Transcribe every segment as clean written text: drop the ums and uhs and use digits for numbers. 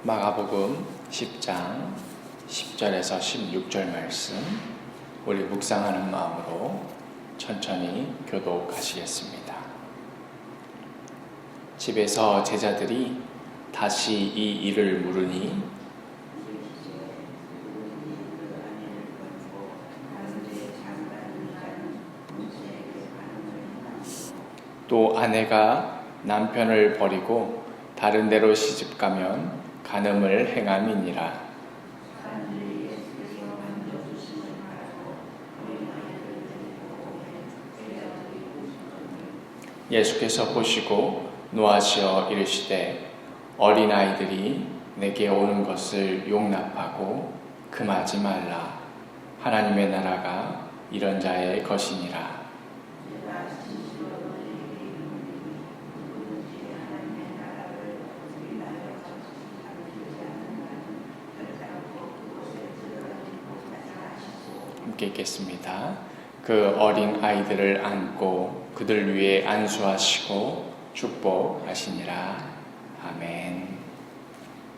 마가복음 10장 10절에서 16절 말씀 우리 묵상하는 마음으로 천천히 교독하시겠습니다. 집에서 제자들이 다시 이 일을 물으니 또 아내가 남편을 버리고 다른 데로 시집가면 간음을 행함이니라. 예수께서 보시고 노하시어 이르시되 어린아이들이 내게 오는 것을 용납하고 금하지 말라. 하나님의 나라가 이런 자의 것이니라. 함께 읽겠습니다. 그 어린 아이들을 안고 그들 위에 안수하시고 축복하시니라. 아멘.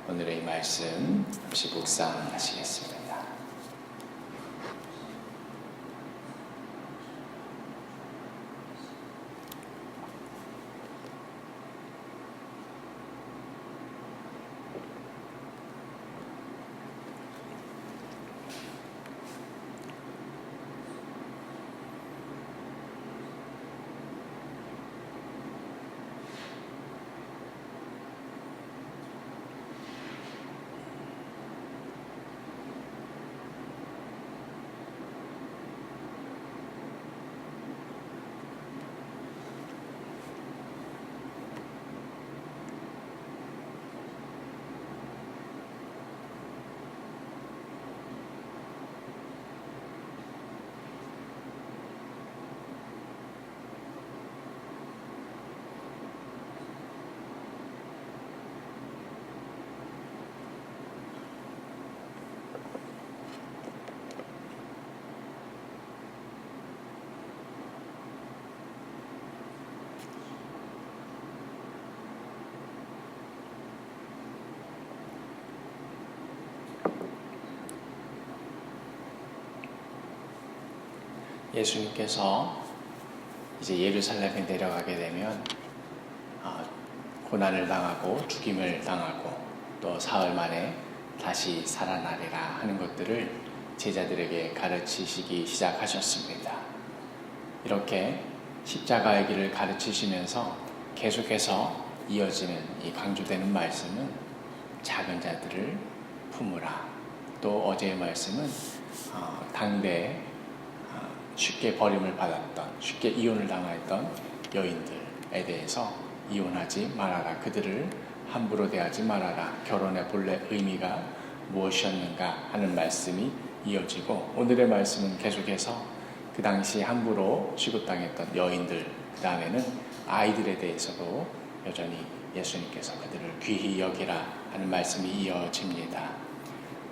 오늘의 말씀 잠시 묵상하시겠습니다. 예수님께서 이제 예루살렘에 내려가게 되면 고난을 당하고 죽임을 당하고 또 사흘 만에 다시 살아나리라 하는 것들을 제자들에게 가르치시기 시작하셨습니다. 이렇게 십자가의 길을 가르치시면서 계속해서 이어지는 이 강조되는 말씀은 작은 자들을 품으라. 또 어제의 말씀은 당대에 쉽게 버림을 받았던, 쉽게 이혼을 당했던 여인들에 대해서 이혼하지 말아라. 그들을 함부로 대하지 말아라. 결혼의 본래 의미가 무엇이었는가 하는 말씀이 이어지고, 오늘의 말씀은 계속해서 그 당시 함부로 취급당했던 여인들, 그 다음에는 아이들에 대해서도 여전히 예수님께서 그들을 귀히 여기라 하는 말씀이 이어집니다.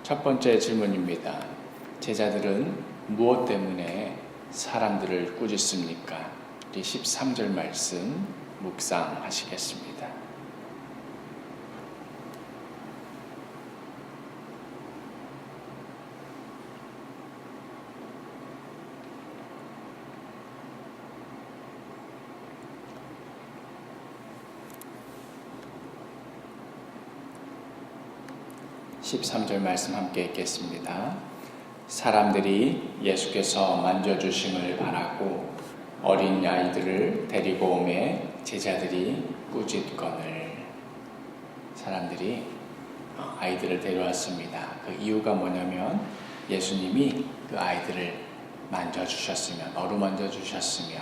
첫 번째 질문입니다. 제자들은 무엇 때문에 사람들을 꾸짖습니까? 우리 13절 말씀 묵상하시겠습니다. (13절) 말씀 함께 읽겠습니다. 사람들이 예수께서 만져주심을 바라고 어린 아이들을 데리고 오매 제자들이 꾸짖거늘. 사람들이 아이들을 데려왔습니다. 그 이유가 뭐냐면 예수님이 그 아이들을 만져주셨으면, 어루만져주셨으면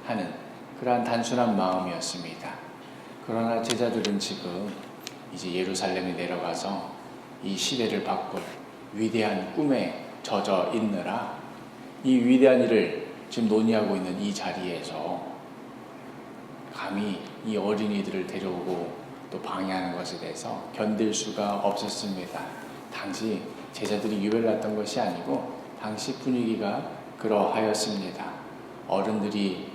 하는 그러한 단순한 마음이었습니다. 그러나 제자들은 지금 이제 예루살렘에 내려가서 이 시대를 바꿀 위대한 꿈에 젖어 있느라 이 위대한 일을 지금 논의하고 있는 이 자리에서 감히 이 어린이들을 데려오고 또 방해하는 것에 대해서 견딜 수가 없었습니다. 당시 제자들이 유별났던 것이 아니고 당시 분위기가 그러하였습니다. 어른들이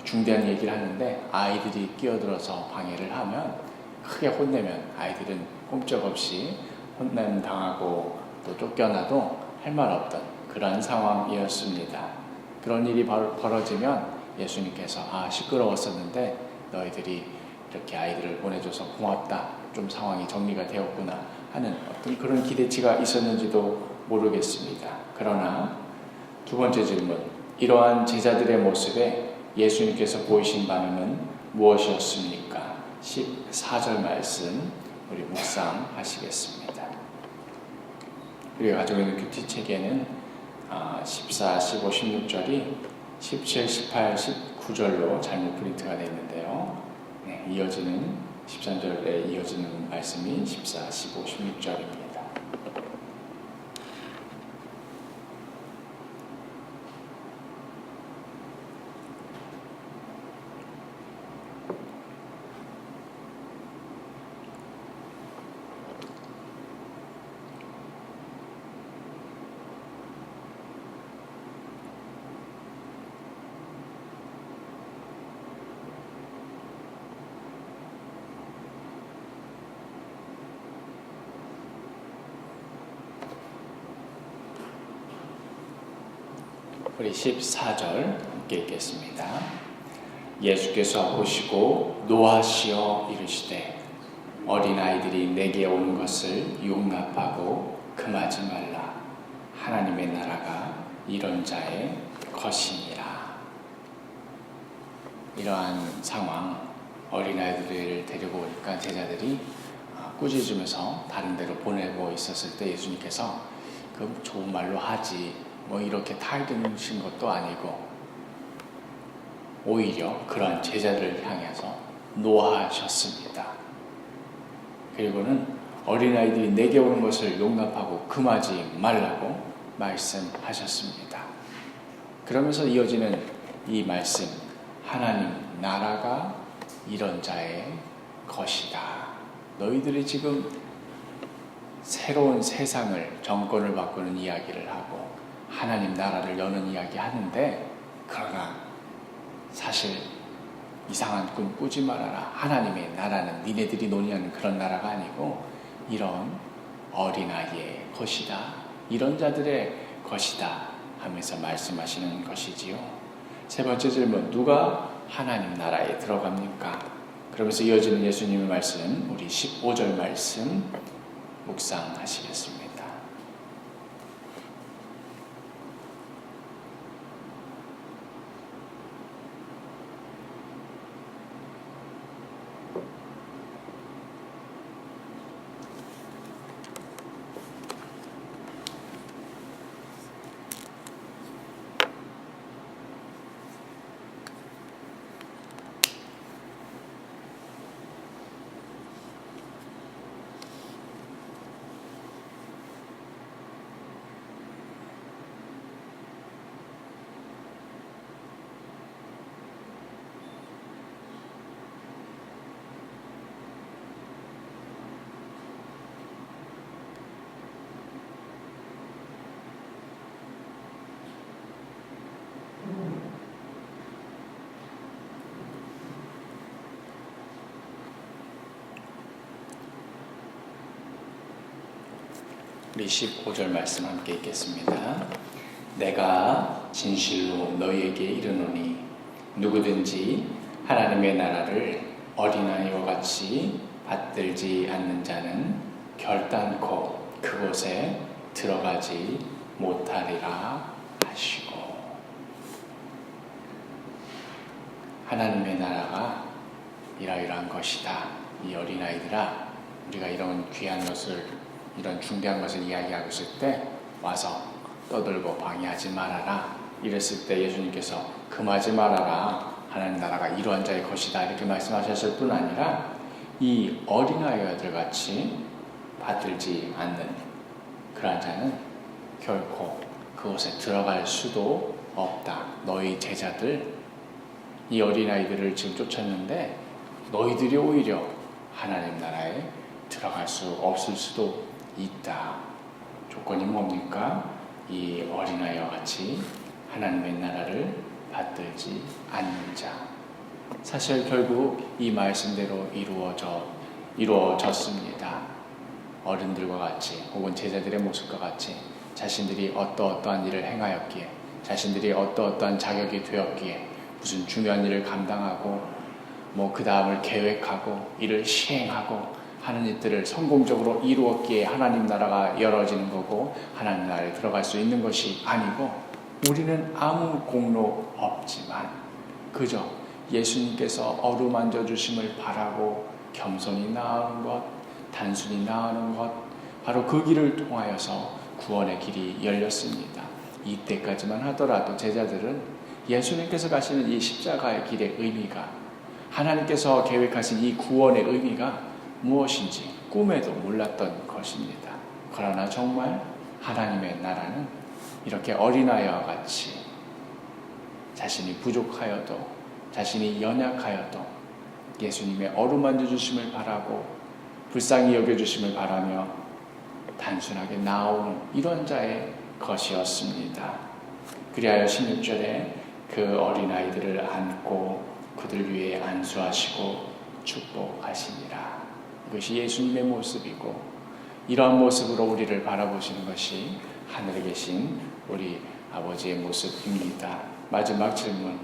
중대한 얘기를 하는데 아이들이 끼어들어서 방해를 하면 크게 혼내면 아이들은 꼼짝없이 혼남 당하고 또 쫓겨나도 할 말 없던 그러한 상황이었습니다. 그런 일이 벌어지면 예수님께서 시끄러웠었는데 너희들이 이렇게 아이들을 보내줘서 고맙다, 좀 상황이 정리가 되었구나 하는 어떤 그런 기대치가 있었는지도 모르겠습니다. 그러나 두 번째 질문, 이러한 제자들의 모습에 예수님께서 보이신 반응은 무엇이었습니까? 14절 말씀 우리 묵상하시겠습니다. 우리가 가지고 있는 큐티책에는 14, 15, 16절이 17, 18, 19절로 잘못 프린트가 되어 있는데요. 이어지는 13절에 이어지는 말씀이 14, 15, 16절입니다. 우리 14절 함께 읽겠습니다. 예수께서 보시고 노하시어 이르시되 어린아이들이 내게 오는 것을 용납하고 금하지 말라. 하나님의 나라가 이런 자의 것이니라. 이러한 상황, 어린아이들을 데리고 오니까 제자들이 꾸짖으면서 다른 데로 보내고 있었을 때 예수님께서 그 좋은 말로 하지 이렇게 타이르신 것도 아니고 오히려 그러한 제자들을 향해서 노하셨습니다. 그리고는 어린아이들이 내게 오는 것을 용납하고 금하지 말라고 말씀하셨습니다. 그러면서 이어지는 이 말씀, 하나님 나라가 이런 자의 것이다. 너희들이 지금 새로운 세상을, 정권을 바꾸는 이야기를 하고 하나님 나라를 여는 이야기 하는데, 그러나 사실 이상한 꿈 꾸지 말아라. 하나님의 나라는 니네들이 논의하는 그런 나라가 아니고 이런 어린아이의 것이다, 이런 자들의 것이다 하면서 말씀하시는 것이지요. 세 번째 질문, 누가 하나님 나라에 들어갑니까? 그러면서 이어지는 예수님의 말씀, 우리 15절 말씀 묵상하시겠습니다. 우리 15절 말씀 함께 읽겠습니다. 내가 진실로 너희에게 이르노니 누구든지 하나님의 나라를 어린아이와 같이 받들지 않는 자는 결단코 그곳에 들어가지 못하리라 하시고, 하나님의 나라가 이러이러한 것이다. 이 어린아이들아, 우리가 이런 귀한 것을, 이런 중대한 것을 이야기하고 있을 때 와서 떠들고 방해하지 말아라. 이랬을 때 예수님께서 금하지 말아라. 하나님 나라가 이러한 자의 것이다. 이렇게 말씀하셨을 뿐 아니라 이 어린아이들 같이 받들지 않는 그러한 자는 결코 그곳에 들어갈 수도 없다. 너희 제자들, 이 어린아이들을 지금 쫓았는데 너희들이 오히려 하나님 나라에 들어갈 수 없을 수도 있다. 조건이 뭡니까? 이 어린아이와 같이 하나님의 나라를 받들지 않는 자. 사실 결국 이 말씀대로 이루어져 이루어졌습니다. 어른들과 같이 혹은 제자들의 모습과 같이 자신들이 어떠한 일을 행하였기에, 자신들이 어떠한 자격이 되었기에, 무슨 중요한 일을 감당하고 그 다음을 계획하고 일을 시행하고 하는 일들을 성공적으로 이루었기에 하나님 나라가 열어지는 거고 하나님 나라에 들어갈 수 있는 것이 아니고, 우리는 아무 공로 없지만 그저 예수님께서 어루만져 주심을 바라고 겸손히 나아가는 것, 단순히 나아가는 것, 바로 그 길을 통하여서 구원의 길이 열렸습니다. 이때까지만 하더라도 제자들은 예수님께서 가시는 이 십자가의 길의 의미가, 하나님께서 계획하신 이 구원의 의미가 무엇인지 꿈에도 몰랐던 것입니다. 그러나 정말 하나님의 나라는 이렇게 어린아이와 같이 자신이 부족하여도, 자신이 연약하여도 예수님의 어루만져 주심을 바라고 불쌍히 여겨주심을 바라며 단순하게 나오는 이런 자의 것이었습니다. 그리하여 16절에 그 어린아이들을 안고 그들 위에 안수하시고 축복하시니라. 이것이 예수님의 모습이고, 이러한 모습으로 우리를 바라보시는 것이 하늘에 계신 우리 아버지의 모습입니다. 마지막 질문,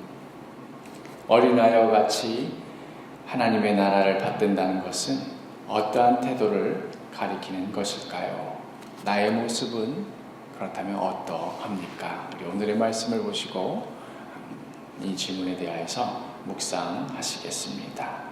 어린아이와 같이 하나님의 나라를 받든다는 것은 어떠한 태도를 가리키는 것일까요? 나의 모습은 그렇다면 어떠합니까? 우리 오늘의 말씀을 보시고 이 질문에 대하여서 묵상하시겠습니다.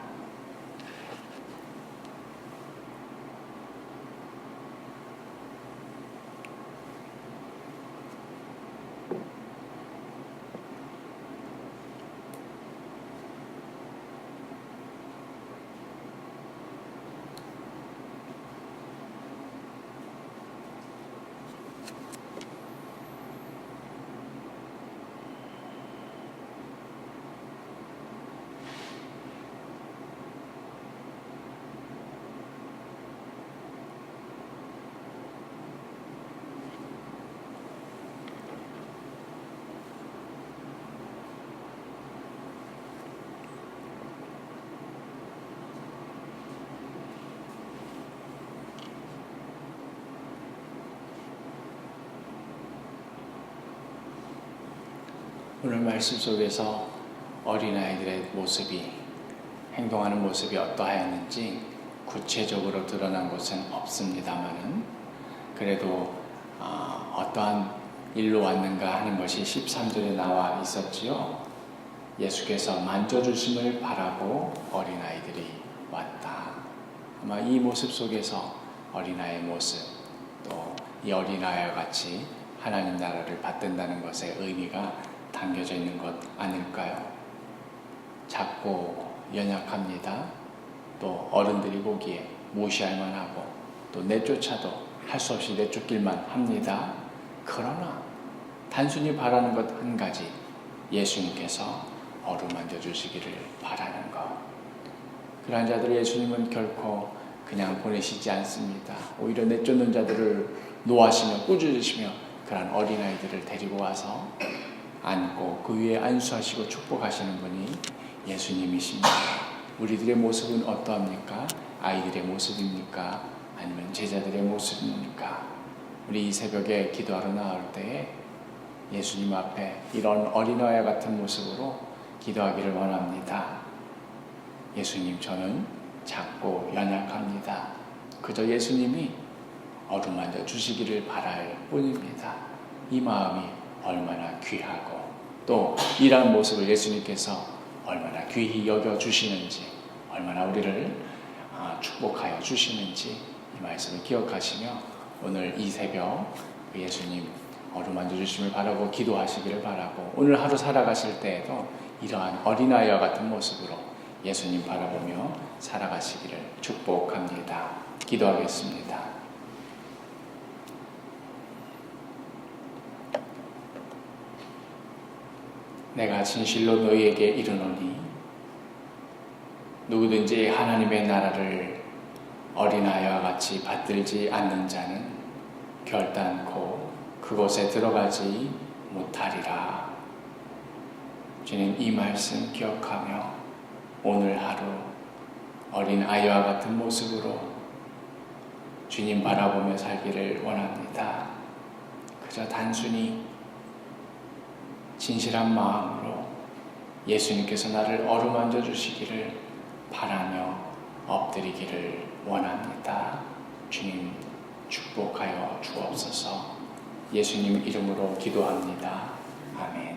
오늘 말씀 속에서 어린아이들의 모습이, 행동하는 모습이 어떠하였는지 구체적으로 드러난 것은 없습니다만은, 그래도 어떠한 일로 왔는가 하는 것이 13절에 나와 있었지요. 예수께서 만져주심을 바라고 어린아이들이 왔다. 아마 이 모습 속에서 어린아이의 모습, 또 이 어린아이와 같이 하나님 나라를 받든다는 것의 의미가 담겨져 있는 것 아닐까요? 작고 연약합니다. 또 어른들이 보기에 무시할 만하고 또 내쫓아도 할 수 없이 내쫓길만 합니다. 그러나 단순히 바라는 것 한 가지, 예수님께서 어루만져 주시기를 바라는 것. 그러한 자들을 예수님은 결코 그냥 보내시지 않습니다. 오히려 내쫓는 자들을 노하시며 꾸짖으시며 그러한 어린아이들을 데리고 와서 안고 그 위에 안수하시고 축복하시는 분이 예수님이십니다. 우리들의 모습은 어떠합니까? 아이들의 모습입니까? 아니면 제자들의 모습입니까? 우리 이 새벽에 기도하러 나올 때에 예수님 앞에 이런 어린아이와 같은 모습으로 기도하기를 원합니다. 예수님, 저는 작고 연약합니다. 그저 예수님이 어루만져 주시기를 바랄 뿐입니다. 이 마음이 얼마나 귀하고 또 이러한 모습을 예수님께서 얼마나 귀히 여겨주시는지, 얼마나 우리를 축복하여 주시는지 이 말씀을 기억하시며 오늘 이 새벽 예수님 어루만져 주심을 바라고 기도하시기를 바라고, 오늘 하루 살아가실 때에도 이러한 어린아이와 같은 모습으로 예수님 바라보며 살아가시기를 축복합니다. 기도하겠습니다. 내가 진실로 너희에게 이르노니 누구든지 하나님의 나라를 어린아이와 같이 받들지 않는 자는 결단코 그곳에 들어가지 못하리라. 주님, 이 말씀 기억하며 오늘 하루 어린 아이와 같은 모습으로 주님 바라보며 살기를 원합니다. 그저 단순히 진실한 마음으로 예수님께서 나를 어루만져 주시기를 바라며 엎드리기를 원합니다. 주님 축복하여 주옵소서. 예수님 이름으로 기도합니다. 아멘.